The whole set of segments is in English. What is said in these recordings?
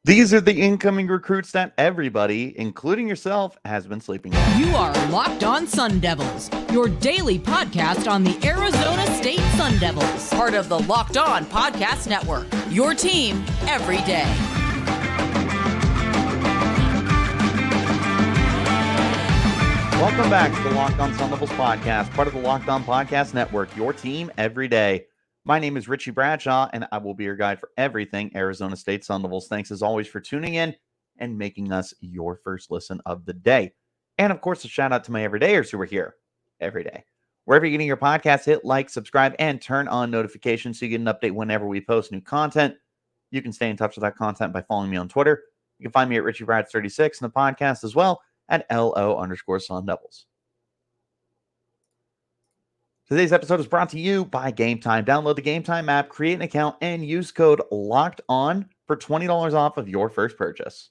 These are the incoming recruits that everybody, including yourself, has been sleeping on. You are Locked On Sun Devils, your daily podcast on the Arizona State Sun Devils, part of the Locked On Podcast Network, your team every day. Welcome back to the Locked On Sun Devils podcast, part of the Locked On Podcast Network, your team every day. My name is Richie Bradshaw, and I will be your guide for everything Arizona State Sun Devils. Thanks as always for tuning in and making us your first listen of the day. And of course, a shout out to my everydayers who are here every day. Wherever you're getting your podcast, hit like, subscribe, and turn on notifications so you get an update whenever we post new content. You can stay in touch with that content by following me on Twitter. You can find me at RichieBrads36 and the podcast as well at LO_Sun Devils. Today's episode is brought to you by Game Time. Download the Game Time app, create an account, and use code LOCKEDON for $20 off of your first purchase.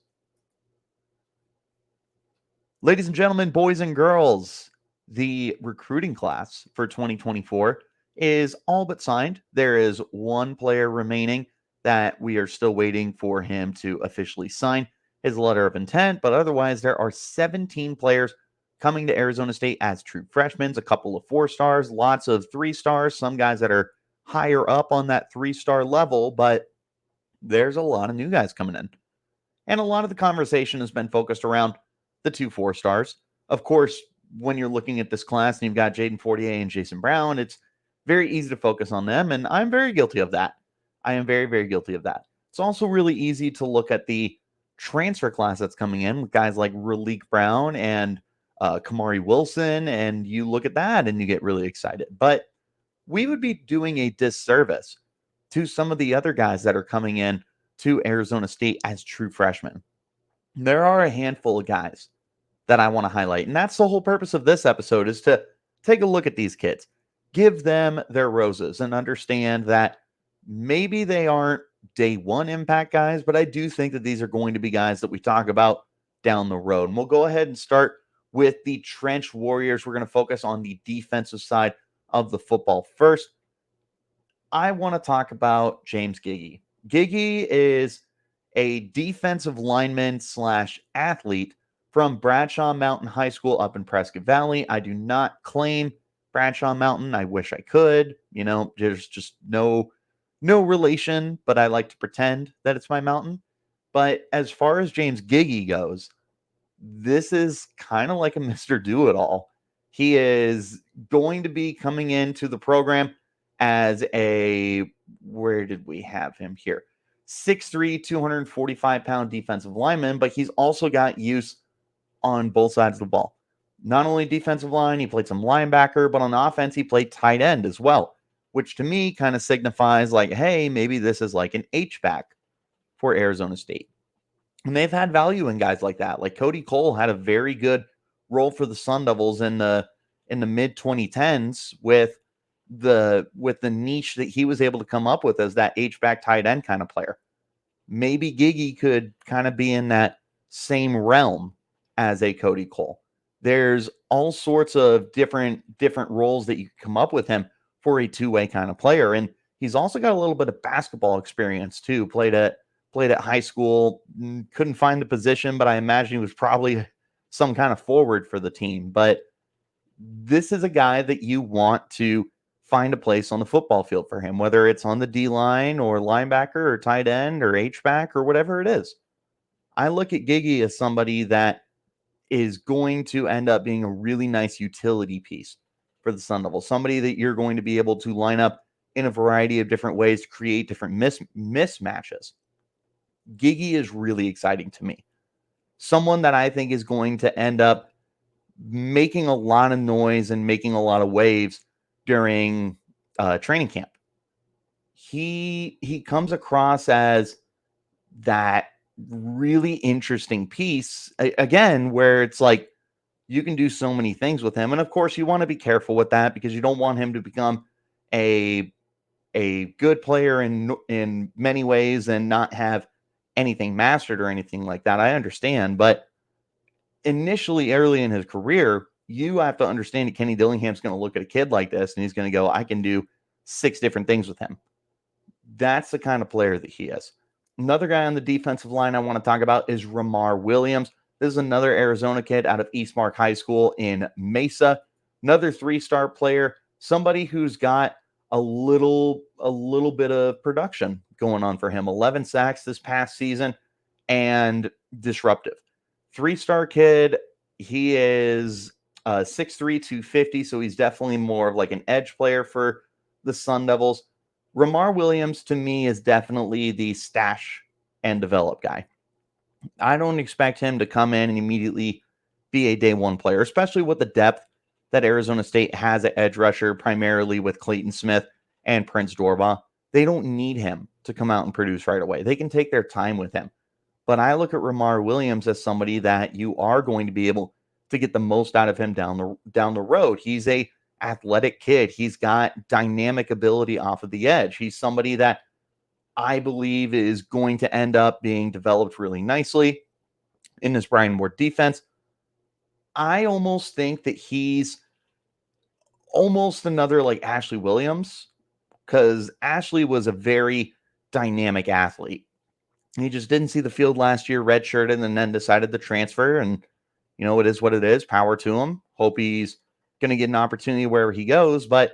Ladies and gentlemen, boys and girls, the recruiting class for 2024 is all but signed. There is one player remaining that we are still waiting for him to officially sign his letter of intent, but otherwise there are 17 players coming to Arizona State as true freshmen, a couple of 4-stars, lots of 3-stars, some guys that are higher up on that 3-star level, but there's a lot of new guys coming in. And a lot of the conversation has been focused around the 2 4-stars. Of course, when you're looking at this class and you've got Jayden, Fortier, and Jason Brown, it's very easy to focus on them, and I'm very guilty of that. I am very, very guilty of that. It's also really easy to look at the transfer class that's coming in with guys like Raleek Brown and Kamari Wilson, and you look at that and you get really excited. But we would be doing a disservice to some of the other guys that are coming in to Arizona State as true freshmen. There are a handful of guys that I want to highlight, and that's the whole purpose of this episode, is to take a look at these kids, give them their roses, and understand that maybe they aren't day one impact guys, but I do think that these are going to be guys that we talk about down the road. And we'll go ahead and start with the Trench Warriors. We're going to focus on the defensive side of the football first. I want to talk about James Giggey. Giggey is a defensive lineman / athlete from Bradshaw Mountain High School up in Prescott Valley. I do not claim Bradshaw Mountain. I wish I could. You know, there's just no relation, but I like to pretend that it's my mountain. But as far as James Giggey goes, this is kind of like a Mr. Do-It-All. He is going to be coming into the program as where did we have him here? 6'3", 245-pound defensive lineman, but he's also got use on both sides of the ball. Not only defensive line, he played some linebacker, but on offense, he played tight end as well, which to me kind of signifies like, hey, maybe this is like an H-back for Arizona State. And they've had value in guys like that. Like Cody Cole had a very good role for the Sun Devils in the mid 2010s with the niche that he was able to come up with as that H-back tight end kind of player. Maybe Giggey could kind of be in that same realm as a Cody Cole. There's all sorts of different roles that you can come up with him for a two-way kind of player. And he's also got a little bit of basketball experience too. Played at high school, couldn't find the position, but I imagine he was probably some kind of forward for the team. But this is a guy that you want to find a place on the football field for him, whether it's on the D-line or linebacker or tight end or H-back or whatever it is. I look at Giggey as somebody that is going to end up being a really nice utility piece for the Sun Devils, somebody that you're going to be able to line up in a variety of different ways to create different mismatches. Giggey is really exciting to me. Someone that I think is going to end up making a lot of noise and making a lot of waves during training camp. He comes across as that really interesting piece, again, where it's like you can do so many things with him. And of course, you want to be careful with that because you don't want him to become a good player in many ways and not have anything mastered or anything like that. I understand. But initially, early in his career, you have to understand that Kenny Dillingham's going to look at a kid like this and he's going to go, I can do 6 different things with him. That's the kind of player that he is. Another guy on the defensive line I want to talk about is Ramar Williams. This is another Arizona kid out of Eastmark High School in Mesa. Another three-star player, somebody who's got a little bit of production going on for him. 11 sacks this past season and disruptive. Three-star kid. He is 6'3", 250, so he's definitely more of like an edge player for the Sun Devils. Ramar Williams, to me, is definitely the stash and develop guy. I don't expect him to come in and immediately be a day one player, especially with the depth that Arizona State has at edge rusher, primarily with Clayton Smith and Prince Dorba. They don't need him to come out and produce right away. They can take their time with him. But I look at Ramar Williams as somebody that you are going to be able to get the most out of him down the road. He's a athletic kid. He's got dynamic ability off of the edge. He's somebody that I believe is going to end up being developed really nicely in this Brian Ward defense. I almost think that he's almost another like Ashley Williams, because Ashley was a very dynamic athlete. He just didn't see the field last year, redshirted, and then decided to transfer. And, it is what it is. Power to him. Hope he's going to get an opportunity wherever he goes. But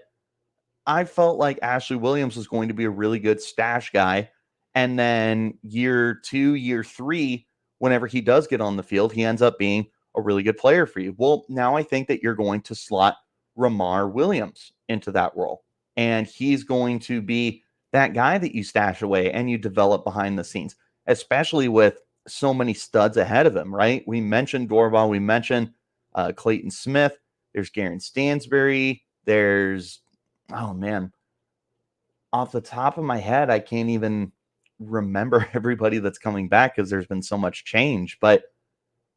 I felt like Ashley Williams was going to be a really good stash guy. And then year 2, year 3, whenever he does get on the field, he ends up being a really good player for you. Well, now I think that you're going to slot Ramar Williams into that role. And he's going to be that guy that you stash away and you develop behind the scenes, especially with so many studs ahead of him, right? We mentioned Dorval. We mentioned Clayton Smith. There's Garen Stansbury. There's, oh man, off the top of my head, I can't even remember everybody that's coming back because there's been so much change. But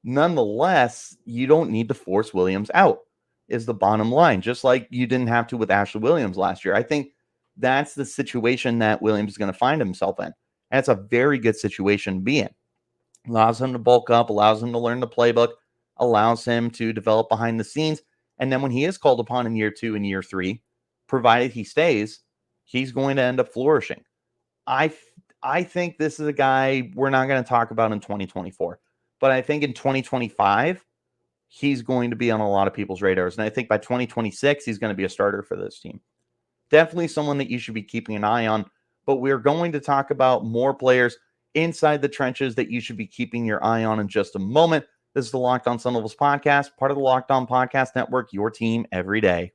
nonetheless, you don't need to force Williams out, is the bottom line, just like you didn't have to with Ashley Williams last year. I think that's the situation that Williams is going to find himself in. And it's a very good situation to be in. Allows him to bulk up, allows him to learn the playbook, allows him to develop behind the scenes. And then when he is called upon in year 2 and year 3, provided he stays, he's going to end up flourishing. I think this is a guy we're not going to talk about in 2024. But I think in 2025, he's going to be on a lot of people's radars. And I think by 2026, he's going to be a starter for this team. Definitely someone that you should be keeping an eye on. But we're going to talk about more players inside the trenches that you should be keeping your eye on in just a moment. This is the Locked On Sun Devils podcast, part of the Locked On Podcast Network, your team every day.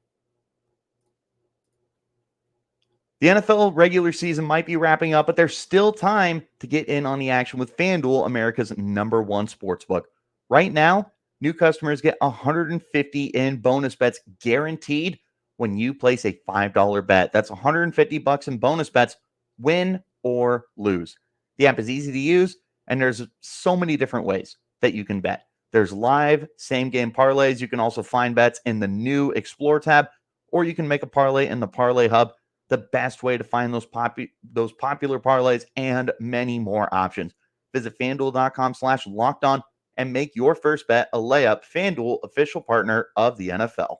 The NFL regular season might be wrapping up, but there's still time to get in on the action with FanDuel, America's #1 sportsbook. Right now, new customers get $150 in bonus bets guaranteed when you place a $5 bet. That's $150 in bonus bets, win or lose. The app is easy to use, and there's so many different ways that you can bet. There's live same-game parlays. You can also find bets in the new Explore tab, or you can make a parlay in the Parlay Hub. The best way to find those popular parlays and many more options. Visit FanDuel.com/lockedon and make your first bet a layup. FanDuel, official partner of the NFL.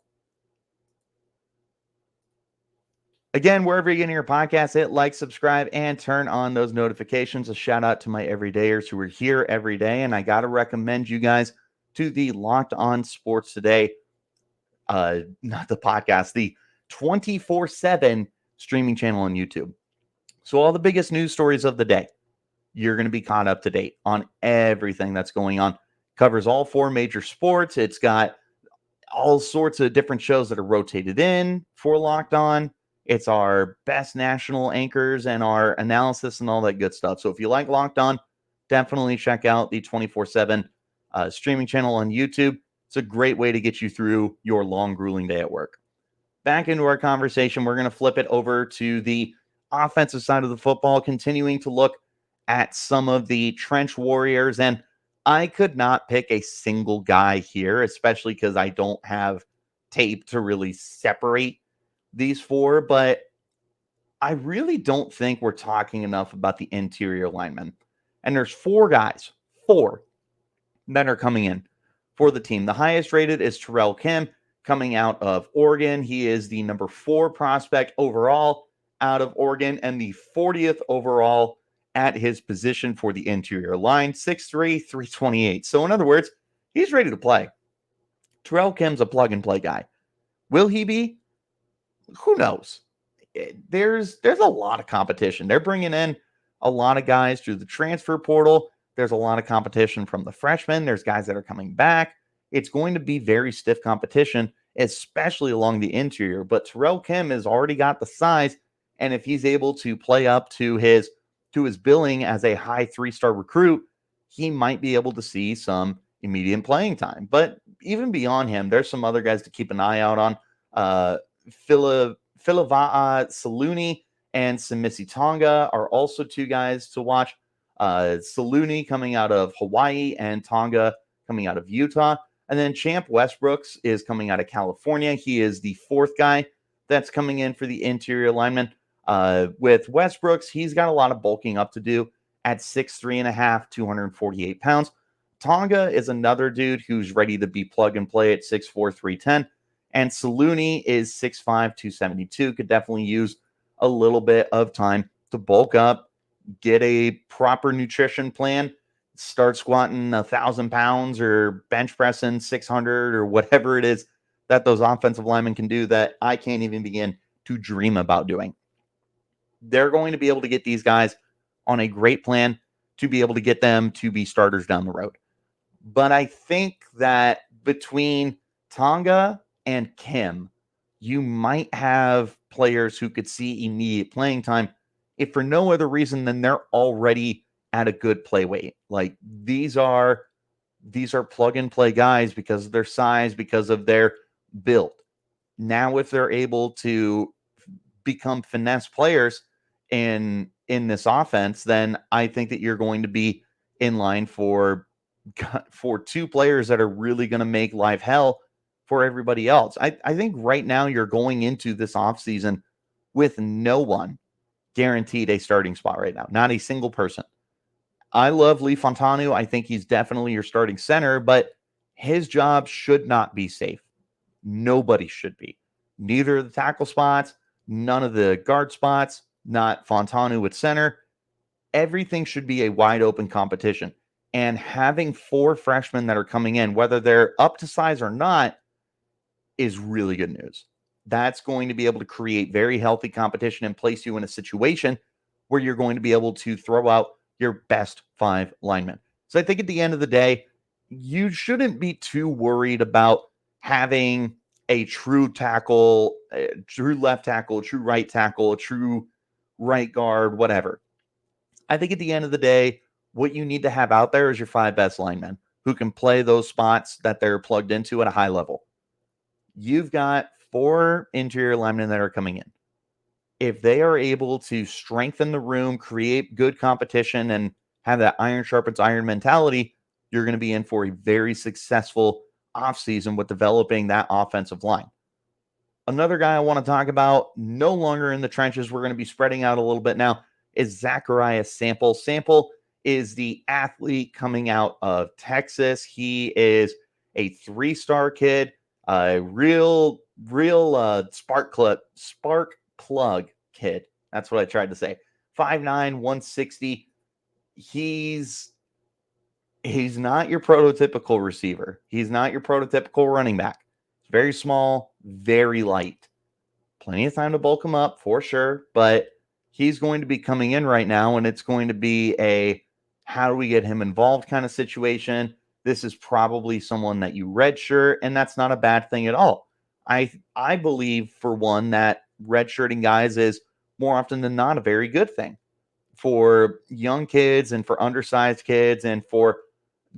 Again, wherever you're getting your podcast, hit like, subscribe, and turn on those notifications. A shout out to my everydayers who are here every day. And I got to recommend you guys to the Locked On Sports Today, not the podcast, the 24/7 streaming channel on YouTube. So all the biggest news stories of the day, you're going to be caught up to date on everything that's going on. Covers all 4 major sports. It's got all sorts of different shows that are rotated in for Locked On. It's our best national anchors and our analysis and all that good stuff. So if you like Locked On, definitely check out the 24/7 streaming channel on YouTube. It's a great way to get you through your long, grueling day at work. Back into our conversation, we're going to flip it over to the offensive side of the football, continuing to look at some of the trench warriors. And I could not pick a single guy here, especially because I don't have tape to really separate these 4. But I really don't think we're talking enough about the interior linemen. And there's 4 guys, 4, that are coming in for the team. The highest rated is Terrell Kim, coming out of Oregon. He is the number 4 prospect overall out of Oregon and the 40th overall at his position for the interior line, 6'3", 328. So in other words, he's ready to play. Terrell Kim's a plug-and-play guy. Will he be? Who knows? There's a lot of competition. They're bringing in a lot of guys through the transfer portal. There's a lot of competition from the freshmen. There's guys that are coming back. It's going to be very stiff competition, especially along the interior. But Terrell Kim has already got the size, and if he's able to play up to his billing as a high 3-star recruit, he might be able to see some immediate playing time. But even beyond him, there's some other guys to keep an eye out on. Philava'a Saluni and Simisi Tonga are also two guys to watch. Saluni coming out of Hawaii and Tonga coming out of Utah. And then Champ Westbrooks is coming out of California. He is the fourth guy that's coming in for the interior lineman. With Westbrooks, he's got a lot of bulking up to do at 6'3.5", 248 pounds. Tonga is another dude who's ready to be plug and play at 6'4", 310. And Saluni is 6'5", 272. Could definitely use a little bit of time to bulk up, get a proper nutrition plan, start squatting 1,000 pounds or bench pressing 600 or whatever it is that those offensive linemen can do that I can't even begin to dream about doing. They're going to be able to get these guys on a great plan to be able to get them to be starters down the road. But I think that between Tonga and Kim, you might have players who could see immediate playing time if for no other reason than they're already at a good play weight. Like these are plug and play guys because of their size, because of their build. Now, if they're able to become finesse players in this offense, then I think that you're going to be in line for two players that are really going to make life hell for everybody else. I think right now you're going into this offseason with no one guaranteed a starting spot right now. Not a single person. I love Lee Fontanu. I think he's definitely your starting center, but his job should not be safe. Nobody should be. Neither of the tackle spots, none of the guard spots, not Fontanu at center. Everything should be a wide open competition. And having 4 freshmen that are coming in, whether they're up to size or not, is really good news. That's going to be able to create very healthy competition and place you in a situation where you're going to be able to throw out your best 5 linemen. So I think at the end of the day, you shouldn't be too worried about having a true tackle, a true left tackle, a true right tackle, a true right guard, whatever. I think at the end of the day, what you need to have out there is your 5 best linemen who can play those spots that they're plugged into at a high level. You've got 4 interior linemen that are coming in. If they are able to strengthen the room, create good competition, and have that iron sharpens iron mentality, you're going to be in for a very successful offseason with developing that offensive line. Another guy I want to talk about, no longer in the trenches, we're going to be spreading out a little bit now, is Zechariah Sample. Sample is the athlete coming out of Texas. He is a 3-star kid, a real spark plug kid. That's what I tried to say. 5'9", 160. He's not your prototypical receiver. He's not your prototypical running back. He's very small, very light. Plenty of time to bulk him up for sure, but he's going to be coming in right now, and it's going to be a how do we get him involved kind of situation. This is probably someone that you redshirt, and that's not a bad thing at all. I believe, for one, that redshirting guys is more often than not a very good thing for young kids and for undersized kids and for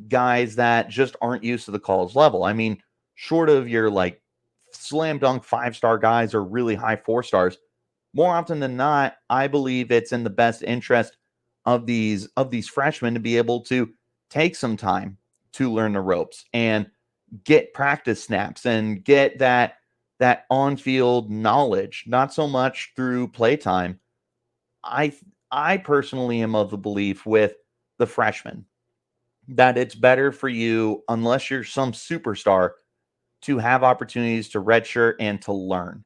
guys that just aren't used to the college level. I mean, short of your like slam dunk 5-star guys or really high 4-stars, more often than not, I believe it's in the best interest of these freshmen to be able to take some time to learn the ropes and get practice snaps and get that on-field knowledge, not so much through playtime. I personally am of the belief with the freshmen that it's better for you, unless you're some superstar, to have opportunities to redshirt and to learn.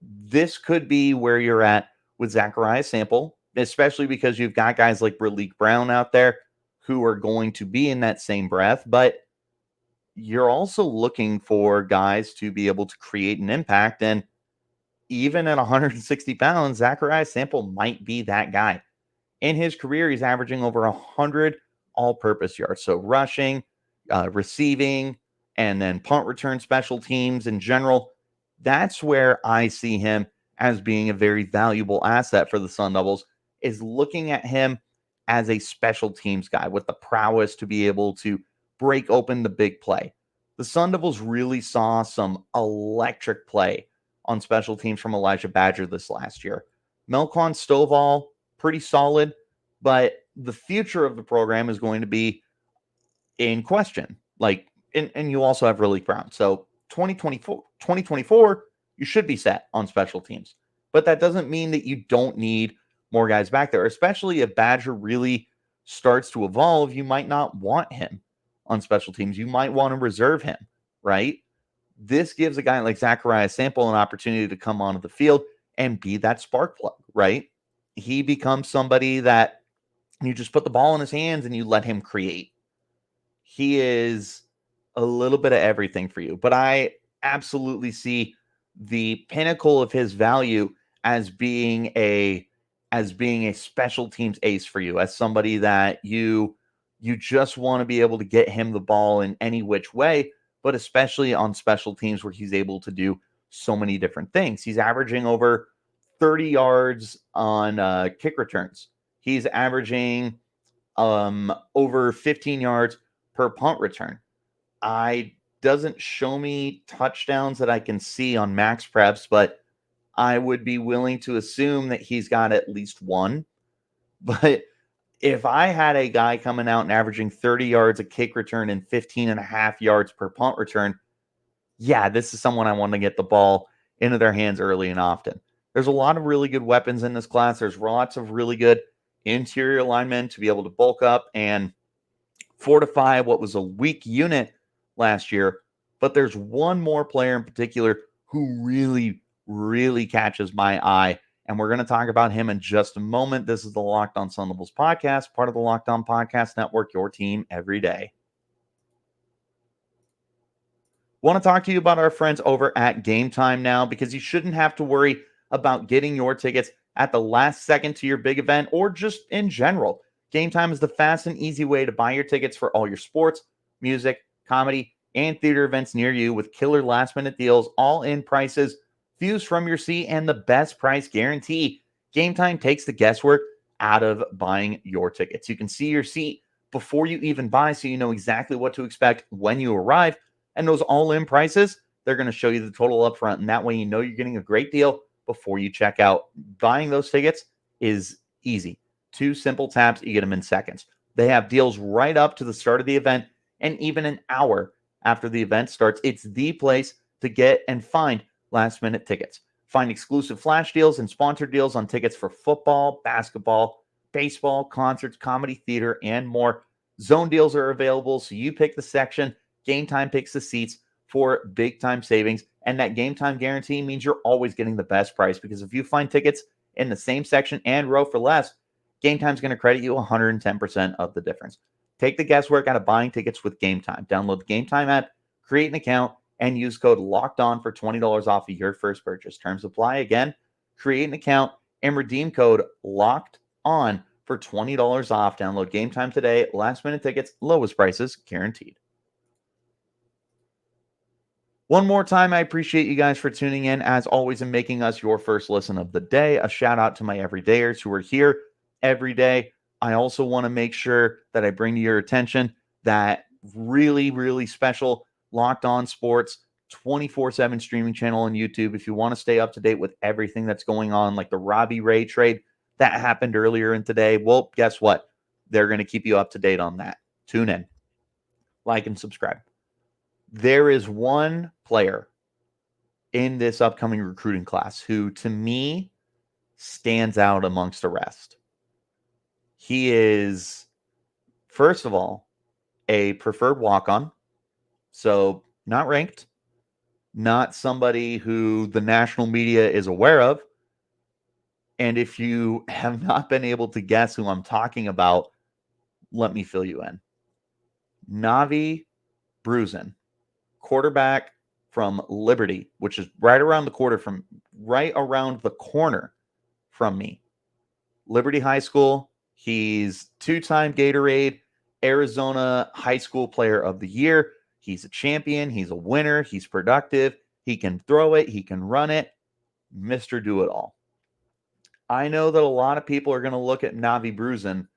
This could be where you're at with Zechariah Sample. especially because you've got guys like Raleek Brown out there who are going to be in that same breath. But you're also looking for guys to be able to create an impact. And even at 160 pounds, Zechariah Sample might be that guy. In his career, he's averaging over 100 all-purpose yards. So rushing, receiving, and then punt return special teams in general. That's where I see him as being a very valuable asset for the Sun Devils, is looking at him as a special teams guy with the prowess to be able to break open the big play. The Sun Devils really saw some electric play on special teams from Elijah Badger this last year. Melquan Stovall, pretty solid, but the future of the program is going to be in question. And you also have Raleek Brown. So 2024, you should be set on special teams. But that doesn't mean that you don't need more guys back there, especially if Badger really starts to evolve. You might not want him on special teams. You might want to reserve him, right? This gives a guy like Zechariah Sample an opportunity to come onto the field and be that spark plug, right? He becomes somebody that you just put the ball in his hands and you let him create. He is a little bit of everything for you, but I absolutely see the pinnacle of his value as being a special teams ace for you, as somebody that you just want to be able to get him the ball in any which way, but especially on special teams where he's able to do so many different things. He's averaging over 30 yards on kick returns. He's averaging over 15 yards per punt return. I doesn't show me touchdowns that I can see on Max Preps, but I would be willing to assume that he's got at least one. But if I had a guy coming out and averaging 30 yards a kick return and 15 and a half yards per punt return, yeah, this is someone I want to get the ball into their hands early and often. There's a lot of really good weapons in this class. There's lots of really good interior linemen to be able to bulk up and fortify what was a weak unit last year. But there's one more player in particular who really, really catches my eye. And we're going to talk about him in just a moment. This is the Locked On Sun Devils podcast, part of the Locked On Podcast Network, your team every day. Want to talk to you about our friends over at Game Time now, because you shouldn't have to worry about getting your tickets at the last second to your big event or just in general. Game Time is the fast and easy way to buy your tickets for all your sports, music, comedy, and theater events near you with killer last-minute deals, all-in prices, views from your seat, and the best price guarantee. Game Time takes the guesswork out of buying your tickets. You can see your seat before you even buy, so you know exactly what to expect when you arrive. And those all-in prices, they're going to show you the total up front, and that way you know you're getting a great deal before you check out. Buying those tickets is easy. 2 simple taps, you get them in seconds. They have deals right up to the start of the event and even an hour after the event starts. It's the place to get and find last-minute tickets. Find exclusive flash deals and sponsored deals on tickets for football, basketball, baseball, concerts, comedy, theater, and more. Zone deals are available, so you pick the section. Game Time picks the seats for big-time savings, and that Game Time guarantee means you're always getting the best price, because if you find tickets in the same section and row for less, Game Time's going to credit you 110% of the difference. Take the guesswork out of buying tickets with Game Time. Download the Game Time app, create an account, and use code LOCKEDON for $20 off of your first purchase. Terms apply. Again, create an account and redeem code LOCKEDON for $20 off. Download Game Time today. Last-minute tickets, lowest prices guaranteed. One more time, I appreciate you guys for tuning in, as always, and making us your first listen of the day. A shout out to my everydayers who are here every day. I also want to make sure that I bring to your attention that really, really special Locked On Sports 24/7 streaming channel on YouTube. If you want to stay up to date with everything that's going on, like the Robbie Ray trade that happened earlier in today, well, guess what? They're going to keep you up to date on that. Tune in, like, and subscribe. There is one player in this upcoming recruiting class who, to me, stands out amongst the rest. He is, first of all, a preferred walk-on, so not ranked, not somebody who the national media is aware of, And if you have not been able to guess who I'm talking about, let me fill you in. Navi Bruzon, quarterback from Liberty, which is right around the corner from me. Liberty High School. He's two-time Gatorade Arizona High School Player of the Year. He's a champion. He's a winner. He's productive. He can throw it. He can run it. Mr. Do-It-All. I know that a lot of people are going to look at Navi Bruzon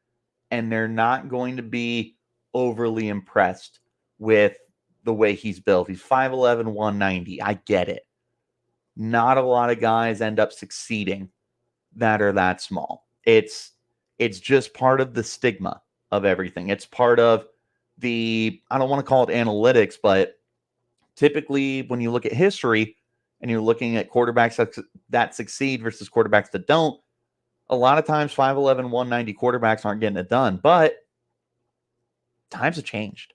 and they're not going to be overly impressed with the way he's built. He's 5'11", 190. I get it. Not a lot of guys end up succeeding that are that small. It's just part of the stigma of everything. It's part of the, I don't want to call it analytics, but typically when you look at history and you're looking at quarterbacks that succeed versus quarterbacks that don't, a lot of times 5'11", 190 quarterbacks aren't getting it done. But times have changed.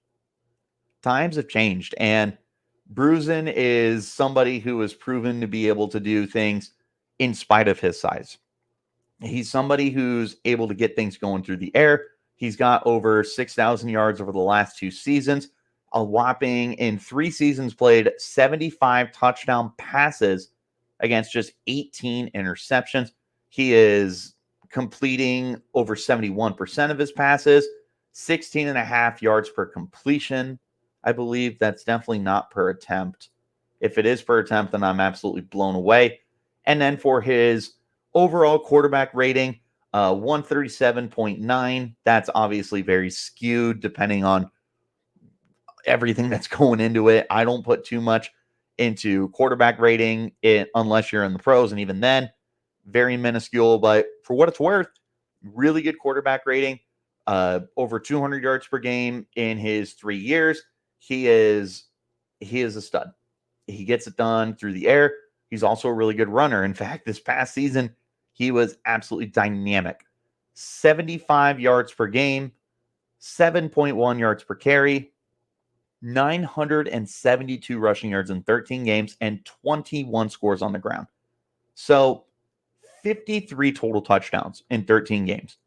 And Bruzon is somebody who has proven to be able to do things in spite of his size. He's somebody who's able to get things going through the air. He's got over 6,000 yards over the last 2 seasons. A whopping, in 3 seasons played, 75 touchdown passes against just 18 interceptions. He is completing over 71% of his passes, 16.5 yards per completion. I believe that's definitely not per attempt. If it is per attempt, then I'm absolutely blown away. And then for his overall quarterback rating, 137.9. That's obviously very skewed depending on everything that's going into it. I don't put too much into quarterback rating unless you're in the pros, and even then, very minuscule. But for what it's worth, really good quarterback rating. Over 200 yards per game in his 3 years. He is a stud. He gets it done through the air. He's also a really good runner. In fact, this past season, he was absolutely dynamic. 75 yards per game, 7.1 yards per carry, 972 rushing yards in 13 games, and 21 scores on the ground. So 53 total touchdowns in 13 games.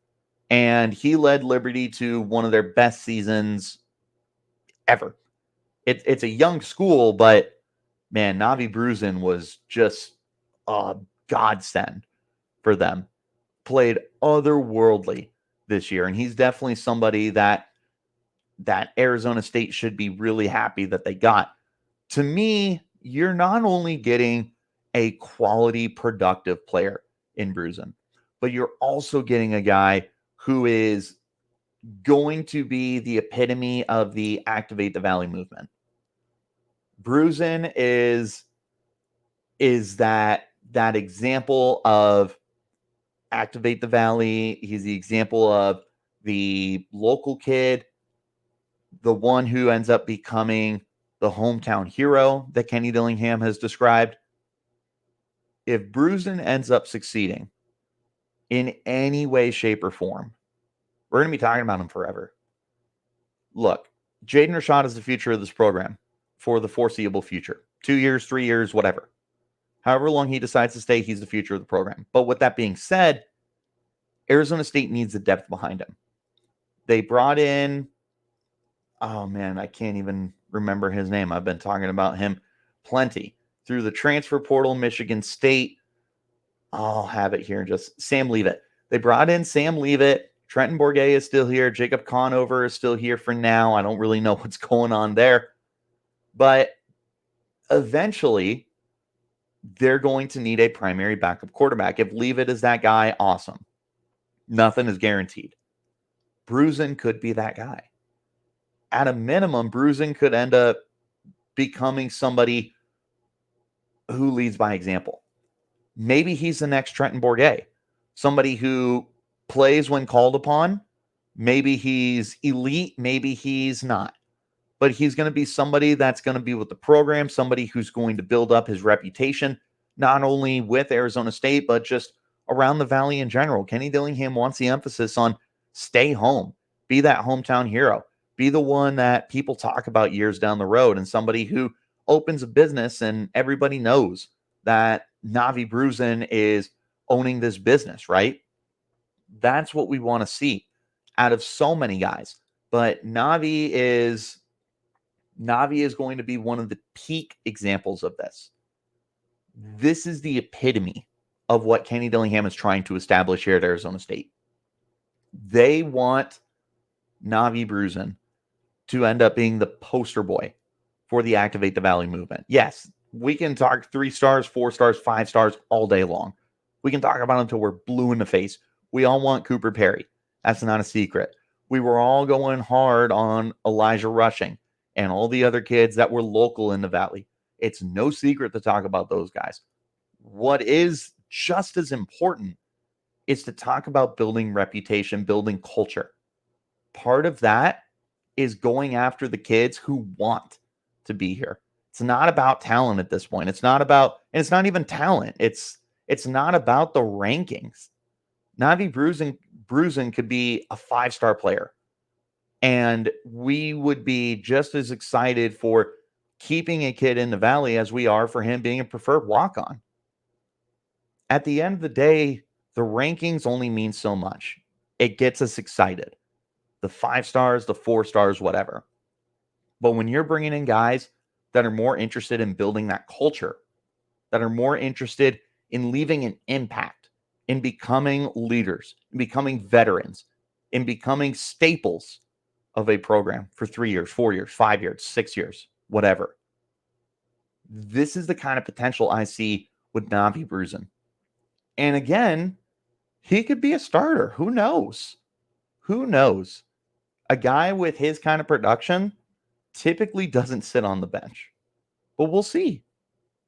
And he led Liberty to one of their best seasons ever. It's a young school, but man, Navi Bruzon was just a godsend for them. Played otherworldly this year, and he's definitely somebody that Arizona State should be really happy that they got. To me, you're not only getting a quality, productive player in Bruzon, but you're also getting a guy who is going to be the epitome of the Activate the Valley movement. Bruzon is that example of Activate the Valley. He's the example of the local kid, the one who ends up becoming the hometown hero that Kenny Dillingham has described. If Bruzon ends up succeeding in any way, shape, or form, we're going to be talking about him forever. Look, Jayden Rashad is the future of this program for the foreseeable future. 2 years, 3 years, whatever. However long he decides to stay, he's the future of the program. But with that being said, Arizona State needs the depth behind him. They brought in, oh man, I can't even remember his name. I've been talking about him plenty. Through the transfer portal, Michigan State, I'll have it here, just Sam Leavitt. They brought in Sam Leavitt. Trenton Bourguet is still here. Jacob Conover is still here for now. I don't really know what's going on there. But eventually, they're going to need a primary backup quarterback. If Leavitt is that guy, awesome. Nothing is guaranteed. Bruzon could be that guy. At a minimum, Bruzon could end up becoming somebody who leads by example. Maybe he's the next Trenton Bourguet. Somebody who plays when called upon. Maybe he's elite. Maybe he's not. But he's going to be somebody that's going to be with the program, somebody who's going to build up his reputation, not only with Arizona State, but just around the Valley in general. Kenny Dillingham wants the emphasis on stay home, be that hometown hero, be the one that people talk about years down the road, and somebody who opens a business and everybody knows that Navi Bruzon is owning this business, right? That's what we want to see out of so many guys. But Navi is going to be one of the peak examples of this. This is the epitome of what Kenny Dillingham is trying to establish here at Arizona State. They want Navi Bruzon to end up being the poster boy for the Activate the Valley movement. Yes, we can talk 3 stars, 4 stars, 5 stars all day long. We can talk about it until we're blue in the face. We all want Cooper Perry. That's not a secret. We were all going hard on Elijah Rushing and all the other kids that were local in the Valley. It's no secret to talk about those guys. What is just as important is to talk about building reputation, building culture. Part of that is going after the kids who want to be here. It's not about talent at this point. It's not even talent. It's not about the rankings. Navi Bruzon could be a 5-star player, and we would be just as excited for keeping a kid in the Valley as we are for him being a preferred walk-on. At the end of the day, the rankings only mean so much. It gets us excited. The 5 stars, the 4 stars, whatever. But when you're bringing in guys that are more interested in building that culture, that are more interested in leaving an impact, in becoming leaders, in becoming veterans, in becoming staples of a program for 3 years, 4 years, 5 years, 6 years, whatever. This is the kind of potential I see with Navi Bruzon. And again, he could be a starter. Who knows? Who knows? A guy with his kind of production typically doesn't sit on the bench. But we'll see.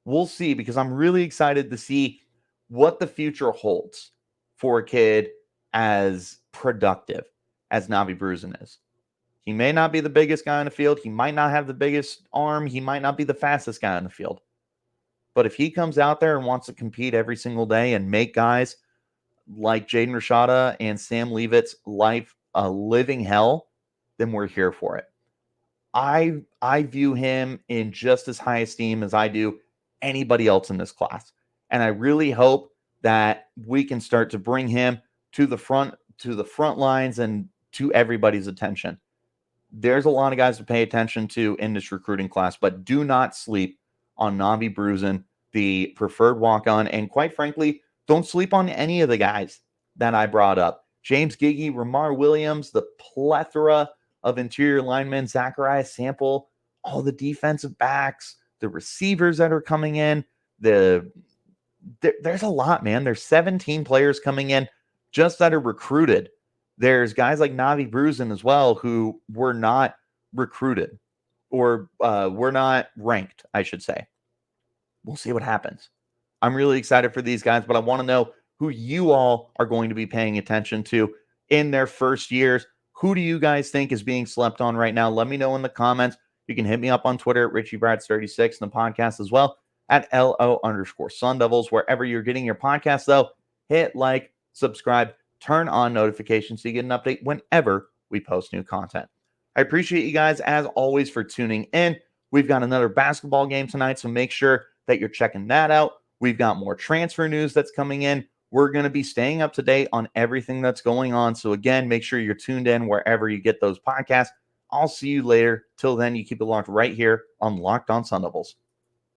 We'll see, because I'm really excited to see what the future holds for a kid as productive as Navi Bruzon is. He may not be the biggest guy on the field. He might not have the biggest arm. He might not be the fastest guy on the field. But if he comes out there and wants to compete every single day and make guys like Jayden Rashada and Sam Leavitt's life a living hell, then we're here for it. I view him in just as high esteem as I do anybody else in this class. And I really hope that we can start to bring him to the front lines and to everybody's attention. There's a lot of guys to pay attention to in this recruiting class, but do not sleep on Navi Bruzon, the preferred walk-on. And quite frankly, don't sleep on any of the guys that I brought up. James Giggey, Ramar Williams, the plethora of interior linemen, Zechariah Sample, all the defensive backs, the receivers that are coming in. There's a lot, man. There's 17 players coming in just that are recruited. There's guys like Navi Bruzon as well who were not recruited or were not ranked, I should say. We'll see what happens. I'm really excited for these guys, but I want to know who you all are going to be paying attention to in their first years. Who do you guys think is being slept on right now? Let me know in the comments. You can hit me up on Twitter at RichieBrads36 and the podcast as well at LO_Sun Devils. Wherever you're getting your podcast, though, hit like, subscribe, turn on notifications so you get an update whenever we post new content. I appreciate you guys, as always, for tuning in. We've got another basketball game tonight, so make sure that you're checking that out. We've got more transfer news that's coming in. We're going to be staying up to date on everything that's going on. So again, make sure you're tuned in wherever you get those podcasts. I'll see you later. Till then, you keep it locked right here on Locked On Sun Devils.